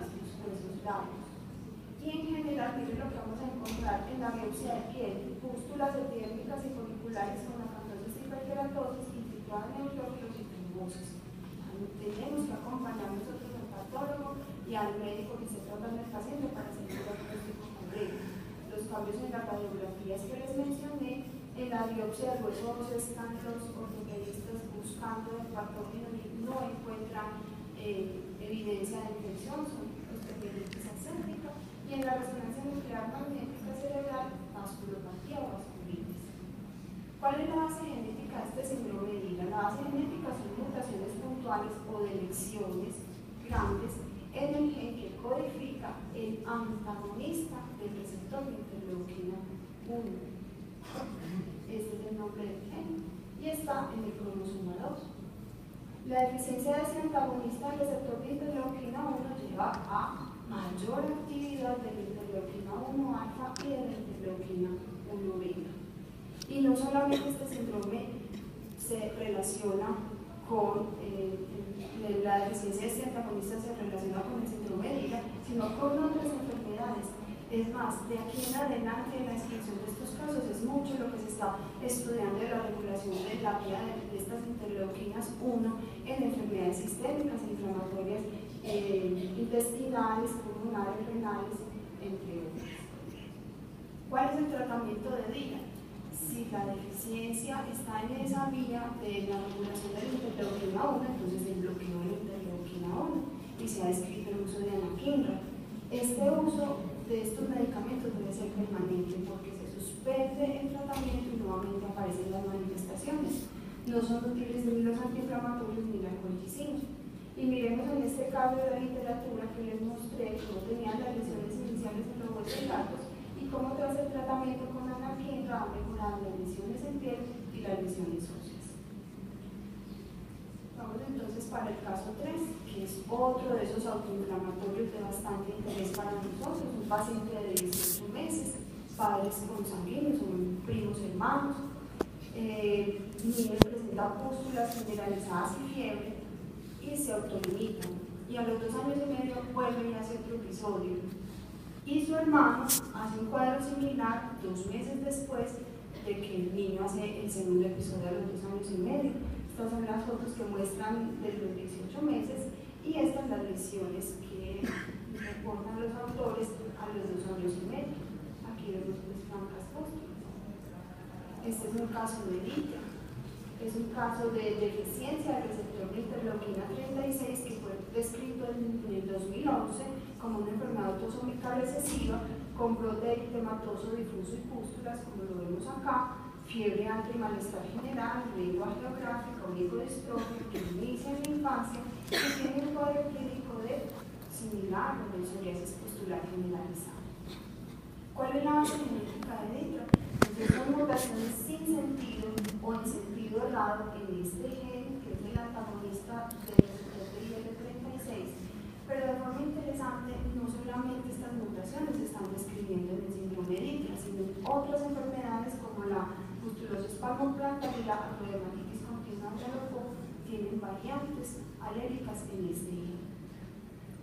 esos daños. Y en general, miren lo que vamos a encontrar en la biopsia de piel: pústulas epidérmicas y foliculares con acanthosis y hiperkeratosis, infiltrada neutrófilos y trombosis. Tenemos que acompañar nosotros al patólogo y al médico que esté tratando al paciente para hacer un diagnóstico correcto. Los cambios en las radiografías que les mencioné, en la biopsia del hueso óseo están los ortopedistas buscando el patógeno y no encuentran evidencia de infección, son osteomielitis acéntrica. Y en la resonancia nuclear magnética cerebral, vasculopatía o vasculitis. ¿Cuál es la base genética de este síndrome de Dillon? La base genética son mutaciones puntuales o de lesiones grandes en el gen que codifica el antagonista del receptor de interleuquina 1. Este es el nombre del gen y está en el cromosoma 2. La deficiencia de ese antagonista del receptor de interleuquina 1 lleva a mayor actividad de la interleuquina 1 alfa y de la interleuquina 1 beta. Y no solamente este síndrome se relaciona con la deficiencia de este antagonista, se relaciona con el síndrome de Dillon, sino con otras enfermedades. Es más, de aquí en adelante, en la descripción de estos casos, es mucho lo que se está estudiando de la regulación de la vía de estas interleuquinas 1 en enfermedades sistémicas, inflamatorias, intestinales, pulmonares, renales, entre otras. ¿Cuál es el tratamiento de Dillon? Si la deficiencia está en esa vía de la regulación de la interleuquina 1, entonces el bloqueo de la interleuquina 1 y se ha descrito el uso de anakinra. Este uso de estos medicamentos debe ser permanente porque se suspende el tratamiento y nuevamente aparecen las manifestaciones. No son útiles ni los antiinflamatorios ni la colchicina. Y miremos en este caso de la literatura que les mostré cómo tenían las lesiones iniciales en los huesos largos y cómo tras el tratamiento con anakinra han mejorado las lesiones en piel y las lesiones óseas. Vamos entonces para el caso 3, que es otro de esos autoinflamatorios de bastante interés para nosotros. Un paciente de 18 meses, padres consanguíneos, son primos hermanos, niño presenta pústulas generalizadas y fiebre y se autolimitan. Y a los 2 años y medio vuelve y hace otro episodio. Y su hermano hace un cuadro similar 2 meses después de que el niño hace el segundo episodio a los 2 años y medio. Estas son las fotos que muestran desde los 18 meses y estas las lesiones que reportan los autores a los 2 años y medio. Aquí vemos las francas pústulas. Este es un caso de Dillon. Es un caso de deficiencia del receptor de interleuquina 36 que fue descrito en el 2011 como una enfermedad autosómica recesiva con brote eritematoso difuso y pústulas, como lo vemos acá, fiebre alta y malestar general, lengua geográfica, oligodistrofia que inicia en la infancia y tiene un cuadro clínico similar a la psoriasis pustular generalizada. ¿Cuál es la base genética de Dillon? Entonces son mutaciones sin sentido o en sentido errado en este gen, que es el antagonista del receptor de IL-36, pero de forma interesante, no solamente estas mutaciones se están describiendo en el síndrome de Dillon, sino en otras enfermedades como la pustulosis palmoplantar y la acrodermatitis continua de Charcot tienen variantes alérgicas en este gen.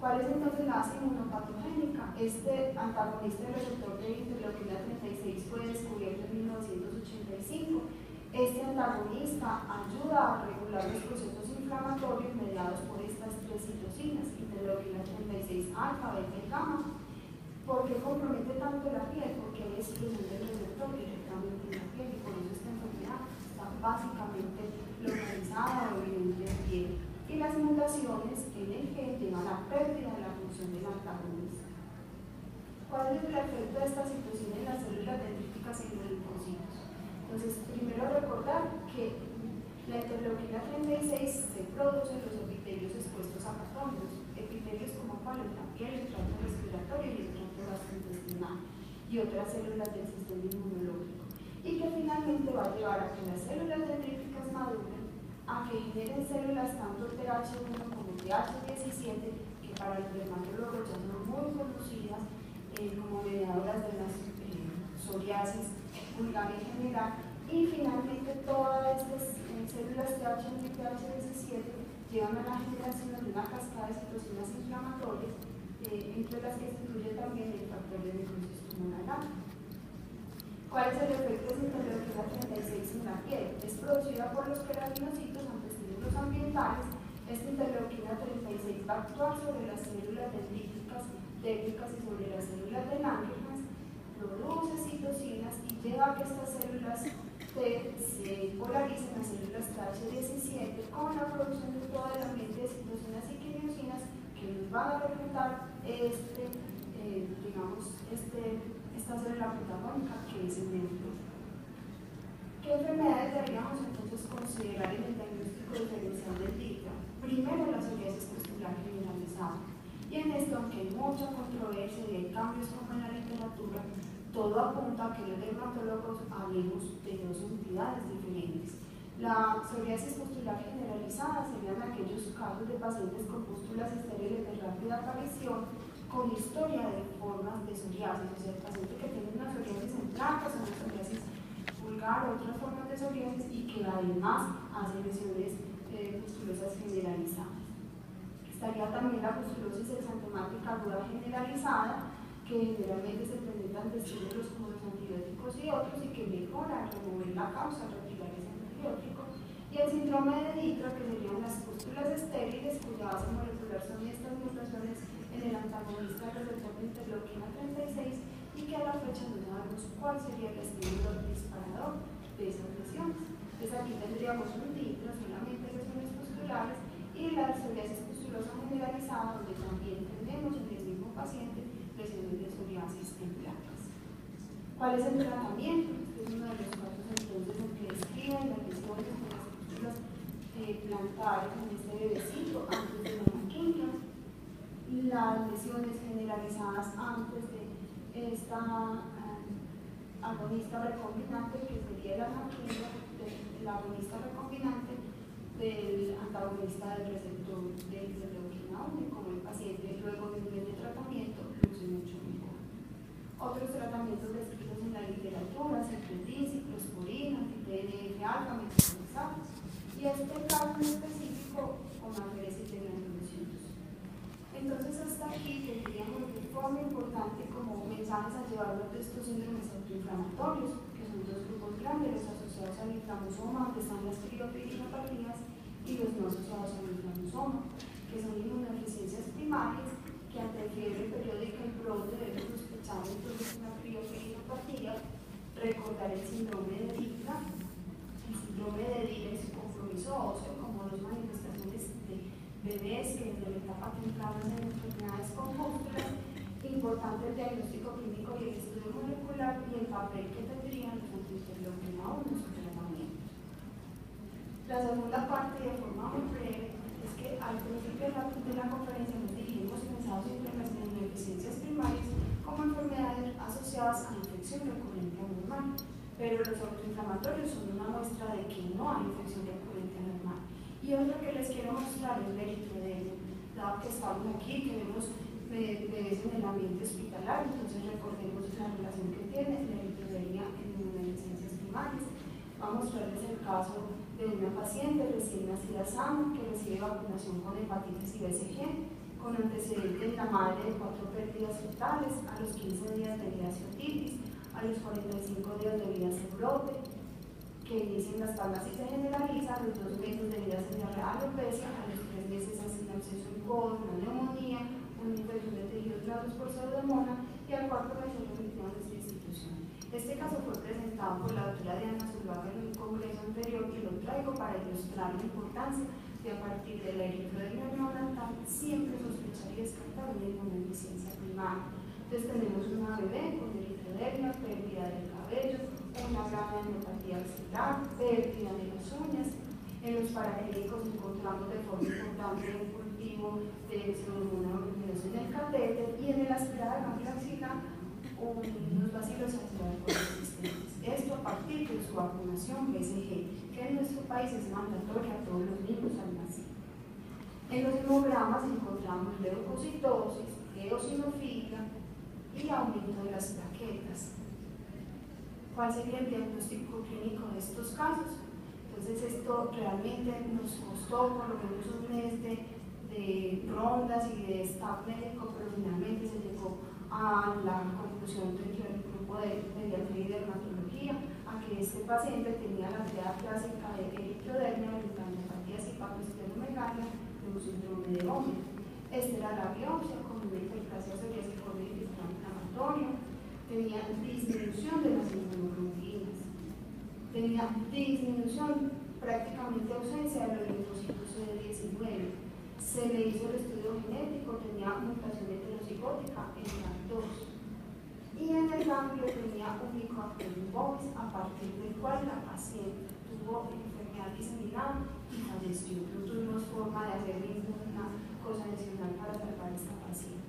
¿Cuál es entonces la base inmunopatogénica? Este antagonista del receptor de interleuquina 36 fue descubierto en 1985. Este antagonista ayuda a regular los procesos inflamatorios mediados por estas 3 citocinas, interleuquina 36 alfa, beta y gamma. ¿Por qué compromete tanto la piel? Porque hay expresión del receptor directamente en la piel y por eso esta enfermedad está básicamente localizada o evidente en piel. Y las mutaciones en el gen llevan a la pérdida de la función del antagonista. ¿Cuál es el efecto de esta citocina en las células dendríticas y los linfocitos? Entonces, primero recordar que la interleuquina 36 se produce en los epitelios expuestos a patógenos, epitelios como cuál, la piel, el tracto respiratorio y el tracto gastrointestinal y otras células del sistema inmunológico, y que finalmente va a llevar a que las células dendríticas maduren, a que generen células tanto TH1 como TH17, que para los dermatólogos ya son muy conocidas como mediadoras de las psoriasis vulgar en general, y finalmente todas estas células TH1 y TH17 llevan a la generación de una cascada de citocinas inflamatorias entre las que se incluye también el factor de necrosis tumoral. ¿Cuál es el efecto de interleuquina 36 en la piel? Es producida por los queratinocitos ante estímulos ambientales. Esta interleuquina 36 va a actuar sobre las células dendríticas y sobre las células de Langerhans, produce citocinas y lleva a que estas células se polaricen a células TH17 con la producción de todo el ambiente de citocinas y quimiosinas que nos van a reclutar esta célula protagónica que es el neutrón. ¿Qué enfermedades deberíamos entonces considerar en el diagnóstico diferencial del DICTA? Primero, la psoriasis pustular generalizada. Y en esto, aunque hay mucha controversia y hay cambios como en la literatura, todo apunta a que los dermatólogos hablemos de dos entidades diferentes. La psoriasis pustular generalizada serían aquellos casos de pacientes con pústulas estériles de rápida aparición con historia de formas de psoriasis, o sea, el paciente que tiene una psoriasis en placas, una psoriasis vulgar o otras formas de psoriasis y que además hace lesiones pustulosas generalizadas. Estaría también la pustulosis exantemática aguda generalizada, que generalmente se presentan de estímulos como los antibióticos y otros y que mejora al remover la causa, retirar ese antibiótico. Y el síndrome de Ditra, que serían las pústulas estériles, cuya base molecular son estas mutaciones en el antagonista del receptor de interleuquina 36 y que a la fecha no sabemos cuál sería el estímulo disparador de esas lesiones. Entonces aquí tendríamos un Ditra, solamente lesiones pustulares, y la psoriasis pustulosa generalizada, donde también tenemos en el mismo paciente lesiones de psoriasis en placas. ¿Cuál es el tratamiento? Este es uno de los casos entonces en que describen las lesiones de las pústulas plantares en este bebecito antes de la maquinga, las lesiones generalizadas antes de esta agonista recombinante, que sería la maquinga, la agonista recombinante del antagonista del receptor de interleuquina 1, como el paciente luego de un mes de tratamiento luce mucho mejor. Otros tratamientos descritos en la literatura, ciclotin, ciclosporina, anti-TNF-alfa, metronidazol, y este caso en específico con aferesis de granulocitos. Entonces hasta aquí tendríamos de forma importante como mensajes a llevarnos de estos síndromes autoinflamatorios, que son dos grupos grandes, los asociados al inflamosoma, donde están las criopirinopatías, y los no asociados al inflamosoma, que son inmunodeficiencias primarias, que ante fiebre periódica y brote debemos sospechar entonces una criopirinopatía, recordar el síndrome de Ditra. El síndrome de Ditra es compromiso óseo, como dos manifestaciones de bebés que desde la etapa temprana en enfermedades con pústulas. Importante el diagnóstico clínico y el estudio molecular y el papel que tendrían los antiinterleuquina 1 en su tratamiento. La segunda parte, de forma muy breve, es que al principio de la conferencia nos dirigimos pensados siempre en las inmunodeficiencias primarias como enfermedades asociadas a infección recurrente anormal, pero los autoinflamatorios son una muestra de que no hay infección recurrente anormal. Y otra que les quiero mostrar es el eritroderma, dado que estamos aquí, que vemos bebés en el ambiente hospitalario, entonces recordemos la relación que tiene la eritrodermia en inmunodeficiencias primarias. Vamos a mostrarles el caso de una paciente recién nacida sana que recibe vacunación con hepatitis y BCG, con antecedente en la madre de 4 pérdidas totales, a los 15 días de vida otitis, a los 45 días de vida se brote, que inician las palmas y se generaliza, a los 2 meses de vida se diarrea alopecia, a los 3 meses hace un absceso en codo, una neumonía, una infección de tejidos blandos por pseudomonas y al 4 mes se remitió a nuestra institución. Este caso fue presentado por la doctora Diana Zuluaga en un congreso anterior y lo traigo para ilustrar la importancia de a partir de la eritrodermia neonatal siempre sospechar y descartar una inmunodeficiencia primaria. Entonces tenemos una bebé con eritrodermia, pérdida del cabello, una gran neuropatía axilar, pérdida de las uñas. En los paraclínicos encontramos de forma importante un cultivo de pseudomonas en el catéter y en el aspirada ganglio axilar unos vacilos axilares persistentes. Esto a partir de su vacunación BCG, que en nuestro país es mandatoria a todos los niños al nacer. En los hemogramas encontramos leucocitosis, eosinofilia y aumento de las plaquetas. ¿Cuál sería el diagnóstico clínico de estos casos? Entonces esto realmente nos costó por lo menos un mes de rondas y de staff médico, pero finalmente se a la conclusión dentro del grupo de pediatría y dermatología, a que este paciente tenía la triada clásica de electrodermia, linfadenopatía, hipermegalia y un síndrome de Omer. Esta era la biopsia con una hiperplasia psoriásica inflamatoria, tenía disminución de las inmunoglobulinas, tenía disminución, prácticamente ausencia de los linfocitos CD19. Se le hizo el estudio genético, tenía mutación heterozigótica en LAT2. Y en el cambio tenía un Mycobacterium bovis, a partir del cual la paciente tuvo enfermedad diseminada y falleció. No tuvimos forma de hacer ninguna cosa adicional para tratar a esta paciente.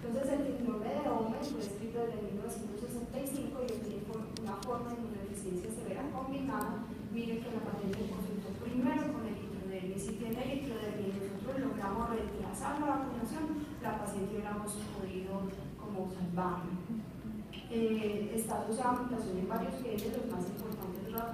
Entonces, el síndrome de Omer fue escrito desde 1965 y tiene una forma de inmunodeficiencia severa combinada. Miren que la paciente consultó primero con electrodermia. Si tiene electrodermia y nosotros logramos retrasar la vacunación, la paciente hubiéramos podido como salvarla. Está asociada a mutación en varios genes, los más importantes de la